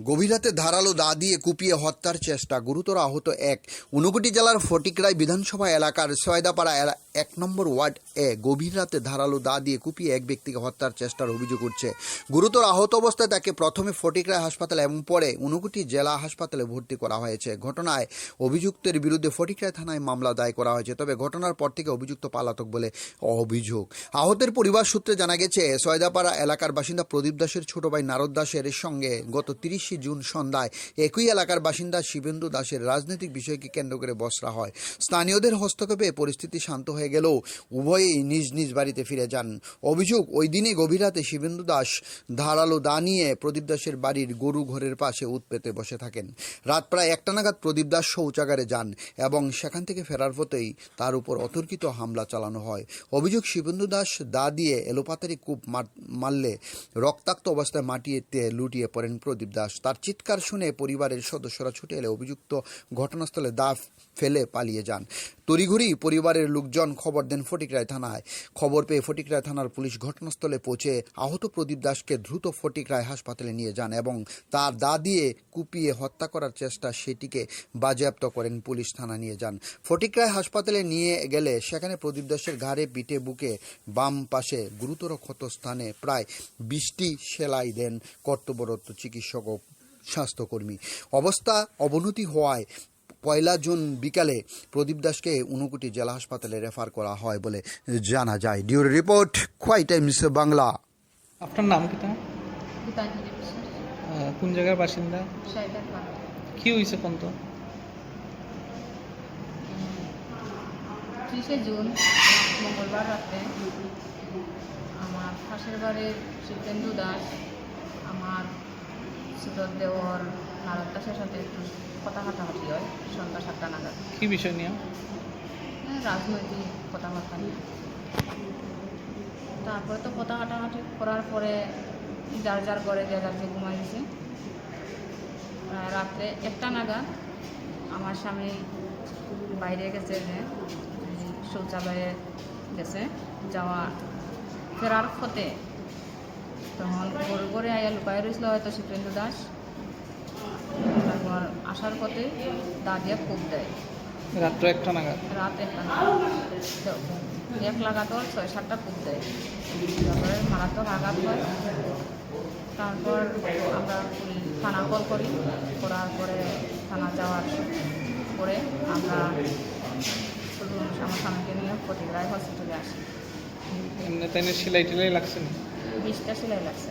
গভীর রাতে ধারালো দা দিয়ে কুপিয়ে হত্যার চেষ্টা, গুরুতর আহত এক। ঊনকোটি জেলার ফটিকরাই বিধানসভা এলাকার সয়দাপাড়া 1 নম্বর ওয়ার্ড গভীর রাতে ধারালো দা দিয়ে কুপিয়ে এক ব্যক্তিকে হত্যার চেষ্টার অভিযোগ উঠছে। গুরুতর আহত অবস্থায় তাকে প্রথমে ফটিকরাই হাসপাতালে এবং পরে ঊনকোটি জেলা হাসপাতালে ভর্তি করা হয়েছে। ঘটনায় অভিযুক্তের বিরুদ্ধে ফটিকরাই থানায় মামলা দায়ের করা হয়েছে। তবে ঘটনার পর থেকে অভিযুক্ত পলাতক বলে অভিযোগ। আহতের পরিবার সূত্রে জানা গেছে, সয়দাপাড়া এলাকার বাসিন্দা প্রদীপ দাসের ছোট ভাই নারদ দাসের সঙ্গে গত 30 জুন সন্ধ্যায় একই এলাকার বাসিন্দা শিবেন্দু দাসের রাজনৈতিক বিষয়কে কেন্দ্র করে বচসা হয়। স্থানীয়দের হস্তক্ষেপে পরিস্থিতি শান্ত হয়ে গেলেও উভয়েই নিজ নিজ বাড়িতে ফিরে যান। অভিযোগ, ওই দিনে গভীর রাতে শিবেন্দু দাস ধারালো দা নিয়ে প্রদীপ দাসের বাড়ির গরু ঘরের পাশে উত পেতে বসে থাকেন। রাত প্রায় 1টা নাগাদ প্রদীপ দাস শৌচাগারে যান এবং সেখান থেকে ফেরার পথেই তার উপর অতর্কিত হামলা চালানো হয়। অভিযোগ, শিবেন্দু দাস দা দিয়ে এলোপাতারি কূপ মারলে রক্তাক্ত অবস্থায় মাটিতে লুটিয়ে পড়েন প্রদীপ দাস। তার চিৎকার শুনে পরিবারের সদস্যরা ছুটে এলে অভিযুক্ত ঘটনাস্থলে দা ফেলে পালিয়ে যান। তড়িঘড়ি পরিবারের লোকজন খবর দেন ফটিকরাই থানায়। খবর পেয়ে ফটিকরাই থানার পুলিশ ঘটনাস্থলে পৌঁছে আহত প্রদীপ দাসকে দ্রুত ফটিকরাই হাসপাতালে নিয়ে যান এবং তার দা দিয়ে কুপিয়ে হত্যা করার চেষ্টা সেটিকে বাজেয়াপ্ত করেন পুলিশ থানা নিয়ে যান। ফটিকরাই হাসপাতালে নিয়ে গেলে সেখানে প্রদীপ দাসের ঘাড়ে, পিঠে, বুকে বাম পাশে গুরুতর ক্ষত স্থানে প্রায় 20টি সেলাই দেন কর্তব্যরত চিকিৎসক ও স্বাস্থ্যকর্মী। অবস্থা অবনতি হওয়ায় 1 জুন বিকালে প্রদীপ দাসকে ঊনকোটি জেলা হাসপাতালে রেফার করা হয় বলে জানা যায়। ডিউরি রিপোর্ট, খোয়াই টাইমস বাংলা। আপনার নাম কি? গীতাঞ্জলি বিশ্বাস, কোন জায়গার বাসিন্দা? সয়দাপাড়া। কি হয়েছে কোন তো? 30 জুন মঙ্গলবার রাতে আমার পাশের বাড়ির শিবেন্দু দাস আমার ছোট দেওর নারদ দাসের সাথে একটু কথা কাটাকাটি হয় সন্ধ্যা 7টা নাগাদ। কি বিষয় নিয়ে? রাজনৈতিক কথাবার্তা নিয়ে। তারপরে তো কথা কাটাকাটি করার পরে যার যার ঘরে যে ঘুমাই গেছে। রাত্রে 1টা নাগাদ আমার স্বামী বাইরে গেছে, যে শৌচালয়ে গেছে, ফেরার পথে তখন গরু ঘরে আইয়া লুকায় রয়েছিল হয়তো শিবেন্দু দাস। তারপর আসার পথে দা দিয়ে কূপ দেয় রাত্র 1টা নাগাদ। রাত 1টা নাগাদ 1 লাগাতার 6-7টা কূপ দেয়। তারপরে মারাত্মক আঘাত হয়। তারপর আমরা থানা কল করি, করার পরে থানা যাওয়ার পরে আমরা আমার স্বামীকে নিয়ে ফটিকরাই হসপিটালে আসি। এমনি তাই সেলাই টেলাই লাগছে না? 20টা সেলাই লাগছে।